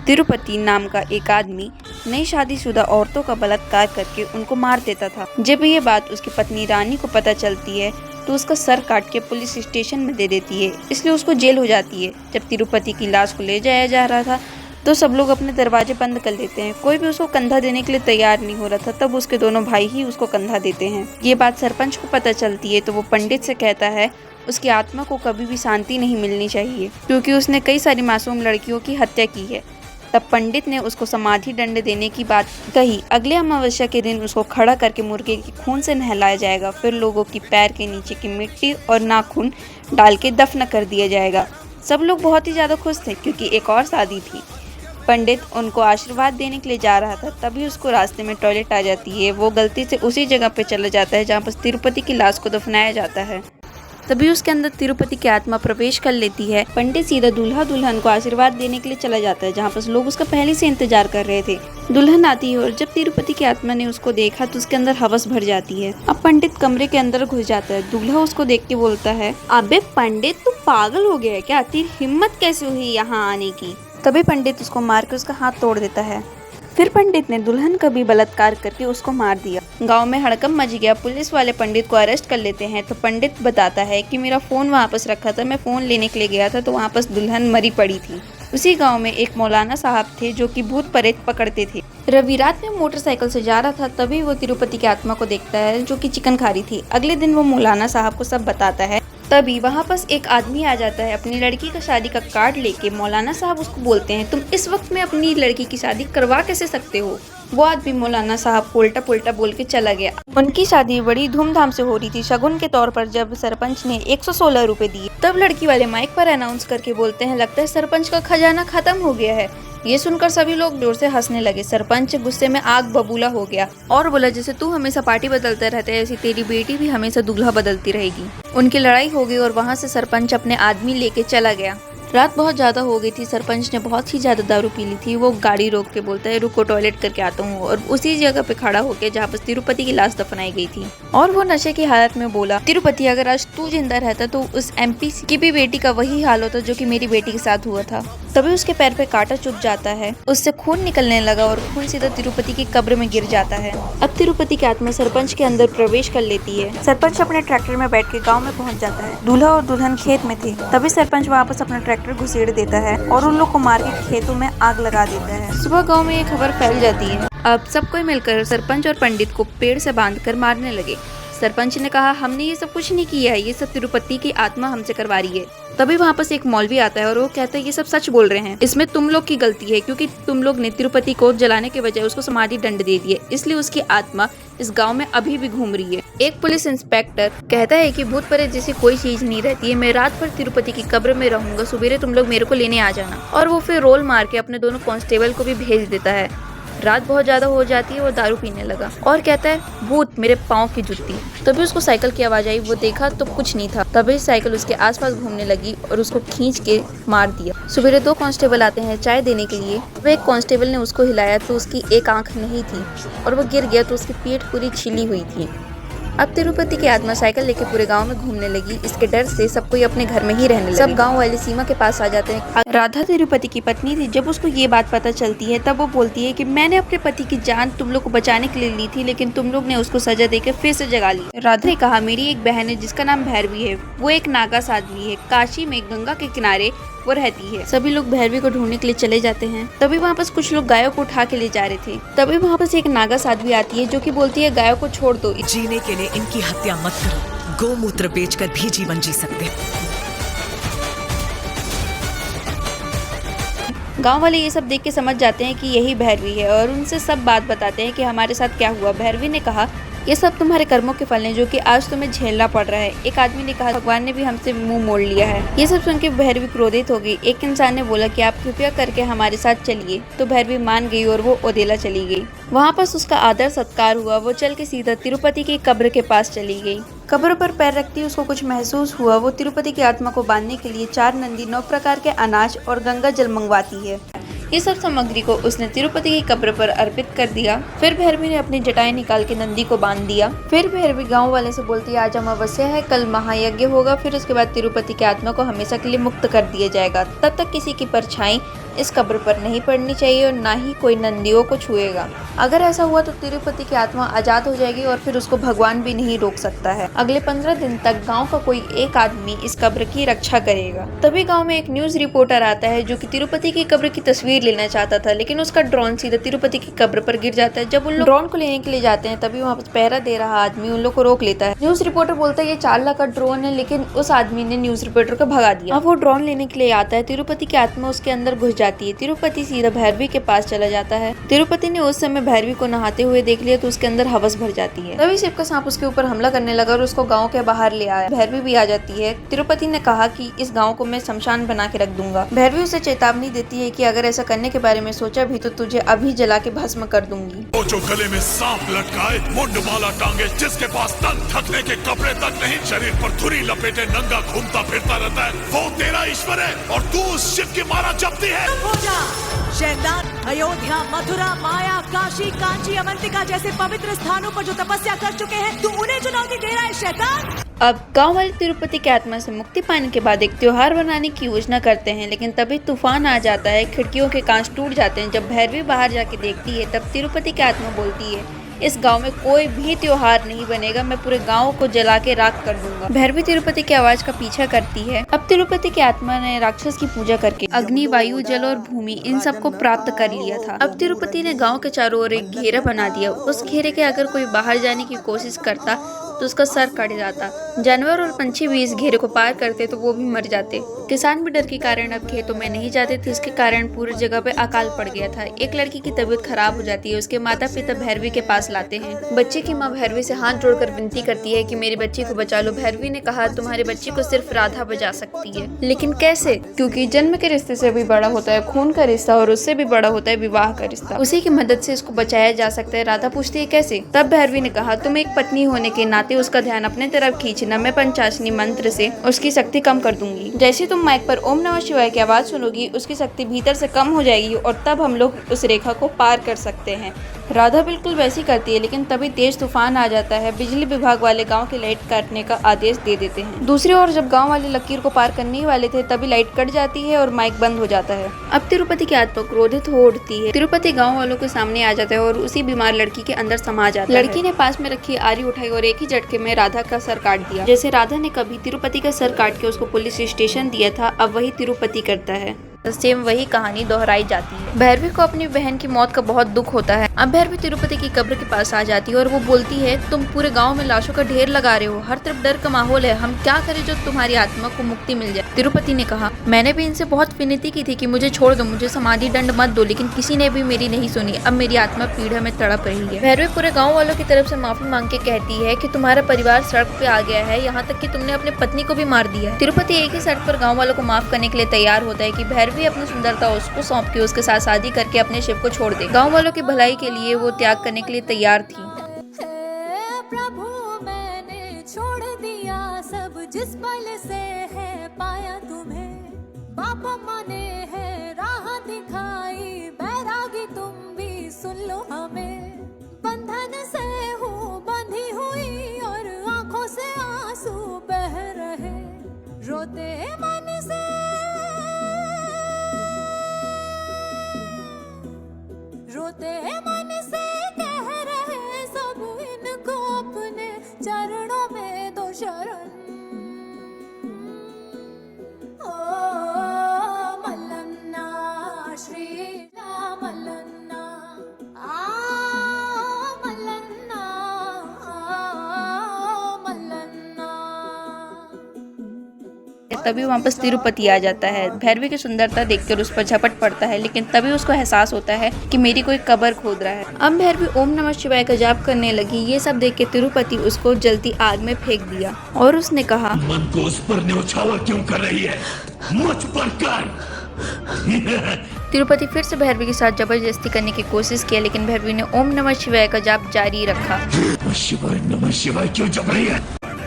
तिरुपति नाम का एक आदमी नई शादीशुदा औरतों का बलात्कार करके उनको मार देता था। जब ये बात उसकी पत्नी रानी को पता चलती है तो उसका सर काट के पुलिस स्टेशन में दे देती है, इसलिए उसको जेल हो जाती है। जब तिरुपति की लाश को ले जाया जा रहा था तो सब लोग अपने दरवाजे बंद कर लेते हैं। कोई भी उसको कंधा देने के लिए तैयार नहीं हो रहा था। तब उसके दोनों भाई ही उसको कंधा देते हैं। ये बात सरपंच को पता चलती है तो वो पंडित से कहता है उसकी आत्मा को कभी भी शांति नहीं मिलनी चाहिए, क्योंकि उसने कई सारी मासूम लड़कियों की हत्या की है। तब पंडित ने उसको समाधि दंड देने की बात कही। अगले अमावस्या के दिन उसको खड़ा करके मुर्गे के खून से नहलाया जाएगा। फिर लोगों की पैर के नीचे की मिट्टी और नाखून डाल के दफन कर दिया जाएगा। सब लोग बहुत ही ज्यादा खुश थे क्योंकि एक और शादी थी। पंडित उनको आशीर्वाद देने के लिए जा रहा था, तभी उसको रास्ते में टॉयलेट आ जाती है। वो गलती से उसी जगह पे चला जाता है जहाँ पर तिरुपति की लाश को दफनाया जाता है। तभी उसके अंदर तिरुपति की आत्मा प्रवेश कर लेती है। पंडित सीधा दूल्हा दुल्हन को आशीर्वाद देने के लिए चला जाता है, जहाँ पर लोग उसका पहले से इंतजार कर रहे थे। दुल्हन आती है और जब तिरुपति की आत्मा ने उसको देखा तो उसके अंदर हवस भर जाती है। अब पंडित कमरे के अंदर घुस जाता है। दूल्हा उसको देख के बोलता है, अबे पंडित तू पागल हो गया है क्या? तेरी हिम्मत कैसे हुई यहाँ आने की? तभी पंडित उसको मार के उसका हाथ तोड़ देता है। फिर पंडित ने दुल्हन का भी बलात्कार करके उसको मार दिया। गांव में हड़कंप मच गया। पुलिस वाले पंडित को अरेस्ट कर लेते हैं तो पंडित बताता है कि मेरा फोन वहाँ पर रखा था, मैं फोन लेने के लिए गया था तो वहाँ पर दुल्हन मरी पड़ी थी। उसी गांव में एक मौलाना साहब थे जो कि भूत प्रेत पकड़ते थे। रवि रात में मोटरसाइकिल से जा रहा था, तभी वो तिरुपति की आत्मा को देखता है जो कि चिकन खा रही थी। अगले दिन वो मौलाना साहब को सब बताता है। तभी वहाँ पास एक आदमी आ जाता है अपनी लड़की का शादी का कार्ड लेके। मौलाना साहब उसको बोलते हैं, तुम इस वक्त में अपनी लड़की की शादी करवा कैसे सकते हो? वो आदमी मौलाना साहब को उल्टा पुल्टा बोल के चला गया। उनकी शादी बड़ी धूमधाम से हो रही थी। शगुन के तौर पर जब सरपंच ने 116 रुपए दिए, तब लड़की वाले माइक पर अनाउंस करके बोलते हैं, लगता है सरपंच का खजाना खत्म हो गया है। ये सुनकर सभी लोग जोर से हंसने लगे। सरपंच गुस्से में आग बबूला हो गया और बोला, जैसे तू हमेशा पार्टी बदलता रहता है, ऐसी तेरी बेटी भी हमेशा दूल्हा बदलती रहेगी। उनकी लड़ाई हो गई और वहाँ से सरपंच अपने आदमी लेके चला गया। रात बहुत ज्यादा हो गई थी। सरपंच ने बहुत ही ज्यादा दारू पी ली थी। वो गाड़ी रोक के बोलता है, रुको टॉयलेट करके आता हूँ, और उसी जगह पे खड़ा होकर जहाँ पर तिरुपति की लाश दफनाई गई थी। और वो नशे की हालत में बोला, तिरुपति अगर आज तू जिंदा रहता तो उस एमपी की भी बेटी का वही हाल होता जो कि मेरी बेटी के साथ हुआ था। तभी उसके पैर पे कांटा चुभ जाता है, उससे खून निकलने लगा और खून सीधा तिरुपति की कब्र में गिर जाता है। अब तिरुपति की आत्मा सरपंच के अंदर प्रवेश कर लेती है। सरपंच अपने ट्रैक्टर में बैठ के गाँव में पहुँच जाता है। दूल्हा और दुल्हन खेत में थे। तभी सरपंच वापस अपना ट्रैक्टर घुसेड़ देता है और उन लोग को मार के खेतों में आग लगा देता है। सुबह गांव में ये खबर फैल जाती है। अब सब कोई मिलकर सरपंच और पंडित को पेड़ से बांधकर मारने लगे। सरपंच ने कहा, हमने ये सब कुछ नहीं किया है, ये सब तिरुपति की आत्मा हमसे करवा रही है। तभी वहाँ पर एक मौलवी आता है और वो कहता है, ये सब सच बोल रहे हैं, इसमें तुम लोग की गलती है, क्योंकि तुम लोग ने तिरुपति को जलाने के बजाय उसको समाधि दंड दे दिया, इसलिए उसकी आत्मा इस गांव में अभी भी घूम रही है। एक पुलिस इंस्पेक्टर कहता है कि भूत प्रेत जैसी कोई चीज नहीं रहती है, मैं रात भर तिरुपति की कब्र में रहूंगा, सुबेरे तुम लोग मेरे को लेने आ जाना। और वो फिर रोल मार के अपने दोनों कांस्टेबल को भी भेज देता है। रात बहुत ज्यादा हो जाती है, वो दारू पीने लगा और कहता है, भूत मेरे पाँव की जुत्ती। तभी उसको साइकिल की आवाज आई। वो देखा तो कुछ नहीं था। तभी साइकिल उसके आसपास घूमने लगी और उसको खींच के मार दिया। सुबह 2 कांस्टेबल आते हैं चाय देने के लिए। वो एक कांस्टेबल ने उसको हिलाया तो उसकी एक आंख नहीं थी और वो गिर गया तो उसकी पीठ पूरी छिली हुई थी। अब तिरुपति की आत्मा साइकिल लेके पूरे गांव में घूमने लगी। इसके डर से सब कोई अपने घर में ही रहने लगे। सब गांव वाले सीमा के पास आ जाते हैं। राधा तिरुपति की पत्नी थी। जब उसको ये बात पता चलती है तब वो बोलती है कि मैंने अपने पति की जान तुम लोग को बचाने के लिए ली थी, लेकिन तुम लोग ने उसको सजा देकर फिर से जगा ली। राधा ने कहा, मेरी एक बहन है जिसका नाम भैरवी है, वो एक नागा साध्वी है, काशी में गंगा के किनारे वो रहती है। सभी लोग भैरवी को ढूंढने के लिए चले जाते हैं। तभी वहाँ पास कुछ लोग गायों को उठा के ले जा रहे थे। तभी वहाँ पास एक नागा साध्वी आती है जो कि बोलती है, गायों को छोड़ दो, जीने के लिए इनकी हत्या मत करो, गोमूत्र बेचकर भी जीवन जी सकते हैं। गांव वाले ये सब देख के समझ जाते हैं कि यही भैरवी है और उनसे सब बात बताते हैं कि हमारे साथ क्या हुआ। भैरवी ने कहा, ये सब तुम्हारे कर्मों के फल हैं जो कि आज तुम्हें झेलना पड़ रहा है। एक आदमी ने कहा, भगवान ने भी हमसे मुंह मोड़ लिया है। ये सब सुन के भैरवी क्रोधित हो गई। एक इंसान ने बोला कि आप कृपया करके हमारे साथ चलिए, तो भैरवी मान गई और वो ओदेला चली गई। वहाँ पर उसका आदर सत्कार हुआ। वो चल के सीधा तिरुपति की कब्र के पास चली गई। कब्र पर पैर रखती उसको कुछ महसूस हुआ। वो तिरुपति की आत्मा को बांधने के लिए 4 नंदी, 9 प्रकार के अनाज और गंगा जल मंगवाती है। ये सब सामग्री को उसने तिरुपति की कब्र पर अर्पित कर दिया। फिर भैरवी ने अपनी जटाएं निकाल के नंदी को बांध दिया। फिर भैरवी गांव वाले से बोलती है, आज अमावस्या है, कल महायज्ञ होगा, फिर उसके बाद तिरुपति की आत्मा को हमेशा के लिए मुक्त कर दिया जाएगा। तब तक किसी की परछाई इस कब्र पर नहीं पड़नी चाहिए और ना ही कोई नंदियों को छुएगा। अगर ऐसा हुआ तो तिरुपति की आत्मा आजाद हो जाएगी और फिर उसको भगवान भी नहीं रोक सकता है। अगले 15 दिन तक गांव का कोई एक आदमी इस कब्र की रक्षा करेगा। तभी गांव में एक न्यूज रिपोर्टर आता है जो कि तिरुपति की कब्र की तस्वीर लेना चाहता था, लेकिन उसका ड्रोन सीधा तिरुपति की कब्र पर गिर जाता है। जब उन लोग ड्रोन को लेने के लिए जाते हैं तभी वहाँ पर पहरा दे रहा आदमी उन लोग को रोक लेता है। न्यूज रिपोर्टर बोलता है ये 4 लाख का ड्रोन है, लेकिन उस आदमी ने न्यूज रिपोर्टर को भगा दिया। अब वो ड्रोन लेने के लिए आता है। तिरुपति की आत्मा उसके अंदर घुस जाती है। तिरुपति सीधा भैरवी के पास चला जाता है। तिरुपति ने उस समय भैरवी को नहाते हुए देख लिया तो उसके अंदर हवस भर जाती है। तभी शिव का सांप उसके ऊपर हमला करने लगा और उसको गांव के बाहर ले आया। भैरवी भी आ जाती है। तिरुपति ने कहा कि इस गांव को मैं शमशान बना के रख दूंगा। भैरवी उसे चेतावनी देती है कि अगर ऐसा करने के बारे में सोचा भी तो तुझे अभी जला के भस्म कर दूंगी। वो जो गले में सांप लटकाए, मुंड माला टांगे, जिसके पास तन ढकने के कपड़े तक नहीं, शरीर पर धुरी लपेटे नंगा घूमता फिरता रहता है, वो तेरा ईश्वर है और तू उस शिव की माला जपती है। शैतान अयोध्या, मथुरा, माया, काशी, कांची, अवंतिका जैसे पवित्र स्थानों पर जो तपस्या कर चुके हैं, तू उन्हें चुनौती दे रहा है शैतान। अब गांव वाले तिरुपति की आत्मा से मुक्ति पाने के बाद एक त्योहार बनाने की योजना करते हैं, लेकिन तभी तूफान आ जाता है। खिड़कियों के कांच टूट जाते हैं। जब भैरवी बाहर जाके देखती है तब तिरुपति की आत्मा बोलती है इस गांव में कोई भी त्योहार नहीं बनेगा, मैं पूरे गांव को जला के राख कर दूंगा। भैरवी तिरुपति की आवाज का पीछा करती है। अब तिरुपति की आत्मा ने राक्षस की पूजा करके अग्नि, वायु, जल और भूमि इन सबको प्राप्त कर लिया था। अब तिरुपति ने गांव के चारों ओर एक घेरा बना दिया। उस घेरे के अगर कोई बाहर जाने की कोशिश करता तो उसका सर कट जाता। जानवर और पंछी भी इस घेरे को पार करते तो वो भी मर जाते। किसान भी डर के कारण अब खेतों में नहीं जाते थे। इसके कारण पूरी जगह पे अकाल पड़ गया था। एक लड़की की तबीयत खराब हो जाती है। उसके माता पिता भैरवी के पास लाते हैं। बच्चे की माँ भैरवी से हाथ जोड़कर विनती करती है कि मेरी बच्ची को बचा लो। भैरवी ने कहा तुम्हारी बच्ची को सिर्फ राधा बचा सकती है, लेकिन कैसे? क्योंकि जन्म के रिश्ते से भी बड़ा होता है खून का रिश्ता और उससे भी बड़ा होता है विवाह का रिश्ता। उसी की मदद से इसको बचाया जा सकता है। राधा पूछती है कैसे? तब भैरवी ने कहा तुम एक पत्नी होने के नाते उसका ध्यान अपने तरफ खींचना। मैं पंचाशनी मंत्र से उसकी शक्ति कम कर दूंगी। जैसे तुम माइक पर ओम नमः शिवाय की आवाज सुनोगी उसकी शक्ति भीतर से कम हो जाएगी और तब हम लोग उस रेखा को पार कर सकते हैं। राधा बिल्कुल वैसी करती है, लेकिन तभी तेज तूफान आ जाता है। बिजली विभाग वाले गांव की लाइट काटने का आदेश दे देते हैं। दूसरी ओर जब गांव वाले लकीर को पार करने ही वाले थे तभी लाइट कट जाती है और माइक बंद हो जाता है। अब तिरुपति की आत्मा क्रोधित हो उठती है। तिरुपति गांव वालों के सामने आ जाता है और उसी बीमार लड़की के अंदर समा जाता है। लड़की ने पास में रखी आरी उठाई और एक ही झटके में राधा का सर काट दिया। जैसे राधा ने कभी तिरुपति का सर काट के उसको पुलिस स्टेशन दिया था, अब वही तिरुपति करता है। सेम वही कहानी दोहराई जाती है। भैरवी को अपनी बहन की मौत का बहुत दुख होता है। अब भैरवी तिरुपति की कब्र के पास आ जाती है और वो बोलती है तुम पूरे गांव में लाशों का ढेर लगा रहे हो, हर तरफ डर का माहौल है, हम क्या करें जो तुम्हारी आत्मा को मुक्ति मिल जाए। तिरुपति ने कहा मैंने भी इनसे बहुत विनती की थी कि मुझे छोड़ दो, मुझे समाधि दंड मत दो, लेकिन किसी ने भी मेरी नहीं सुनी। अब मेरी आत्मा पीड़ा में तड़प रही है। भैरवी पूरे गाँव वालों की तरफ से माफी मांग के कहती है कि तुम्हारा परिवार सड़क पे आ गया है, यहाँ तक कि तुमने अपने पत्नी को भी मार दिया है। तिरुपति एक ही शर्त पर गाँव वालों को माफ करने के लिए तैयार होता है कि भैरवी अपनी सुंदरता उसको सौंप के उसके साथ शादी करके अपने शिव को छोड़ दे। गांव वालों की भलाई के लिए वो त्याग करने के लिए तैयार थी। प्रभु मैंने छोड़ दिया सब, जिस पल से है पाया तुम्हें, बाबा माने है राह दिखाई, बैरागी तुम भी सुन लो हमें, बंधन से हूँ बंधी हुई और आंखों से आंसू बह रहे, रोते मन से रोते मन से कह रहे सब इनको अपने चरणों में दो शरण। ओ मल्लन्ना श्री राम मल्लन्ना, मल्लन्ना मल्लन्ना। तभी वापस तिरुपति आ जाता है। भैरवी की सुंदरता देखकर उस पर झपट पड़ता है, लेकिन तभी उसको एहसास होता है कि मेरी कोई कब्र खोद रहा है। अब भैरवी ओम नमः शिवाय का जाप करने लगी। ये सब देख के तिरुपति उसको जलती आग में फेंक दिया और उसने कहा मन को उस पर न्यौछावर क्यों कर रही है, मुझ पर कर। तिरुपति फिर से भैरवी के साथ जबरदस्ती करने की कोशिश की, लेकिन भैरवी ने ओम नमः शिवाय का जाप जारी रखा। नमः शिवाय क्यों जप रही है?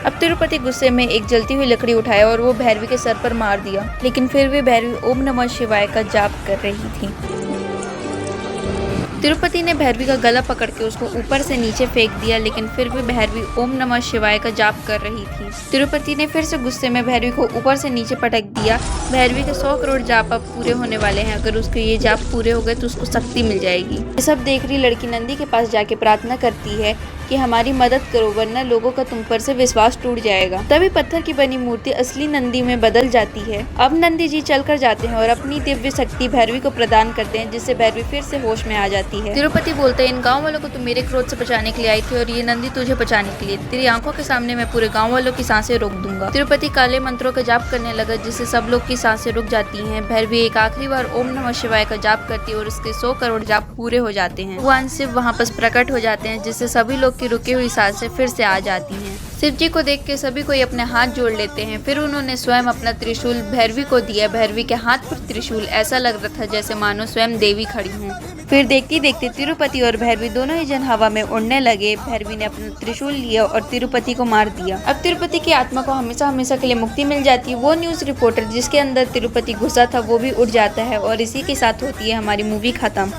अब तिरुपति गुस्से में एक जलती हुई लकड़ी उठाया और वो भैरवी के सर पर मार दिया, लेकिन फिर भी भैरवी ओम नमः शिवाय का जाप कर रही थी। तिरुपति ने भैरवी का गला पकड़ के उसको ऊपर से नीचे फेंक दिया, लेकिन फिर भी भैरवी ओम नमः शिवाय का जाप कर रही थी। तिरुपति ने फिर से गुस्से में भैरवी को ऊपर से नीचे पटक दिया। भैरवी के 100 करोड़ जाप अब पूरे होने वाले हैं। अगर उसके ये जाप पूरे हो गए तो उसको शक्ति मिल जाएगी। ये सब देख रही लड़की नंदी के पास जाके प्रार्थना करती है कि हमारी मदद करो, वरना लोगों का तुम पर से विश्वास टूट जाएगा। तभी पत्थर की बनी मूर्ति असली नंदी में बदल जाती है। अब नंदी जी चलकर जाते हैं और अपनी दिव्य शक्ति भैरवी को प्रदान करते हैं, जिससे भैरवी फिर से होश में आ जाती है। तिरुपति बोलते हैं, इन गाँव वालों को तुम मेरे क्रोध से बचाने के लिए आई थी और ये नंदी तुझे बचाने के लिए। तेरी आंखों के सामने मैं पूरे गाँव वालों की सांसें रोक दूंगा। तिरुपति काले मंत्रों का जाप करने लगा, जिससे सब लोग की सांसें रुक जाती हैं। भैरवी एक आखिरी बार ओम नमः शिवाय का जाप करती है और उसके 100 करोड़ जाप पूरे हो जाते हैं। भगवान शिव वहाँ पर प्रकट हो जाते हैं, जिससे सभी लोग की रुकी हुई सांसें फिर से आ जाती हैं। शिव जी को देख के सभी कोई अपने हाथ जोड़ लेते हैं। फिर उन्होंने स्वयं अपना त्रिशूल भैरवी को दिया। भैरवी के हाथ पर त्रिशूल ऐसा लग रहा था जैसे मानो स्वयं देवी खड़ी हूँ। फिर देखते देखते तिरुपति और भैरवी दोनों ही जन हवा में उड़ने लगे। भैरवी ने अपना त्रिशूल लिया और तिरुपति को मार दिया। अब तिरुपति की आत्मा को हमेशा हमेशा के लिए मुक्ति मिल जाती है। वो न्यूज़ रिपोर्टर जिसके अंदर तिरुपति घुसा था वो भी उड़ जाता है और इसी के साथ होती है हमारी मूवी खत्म।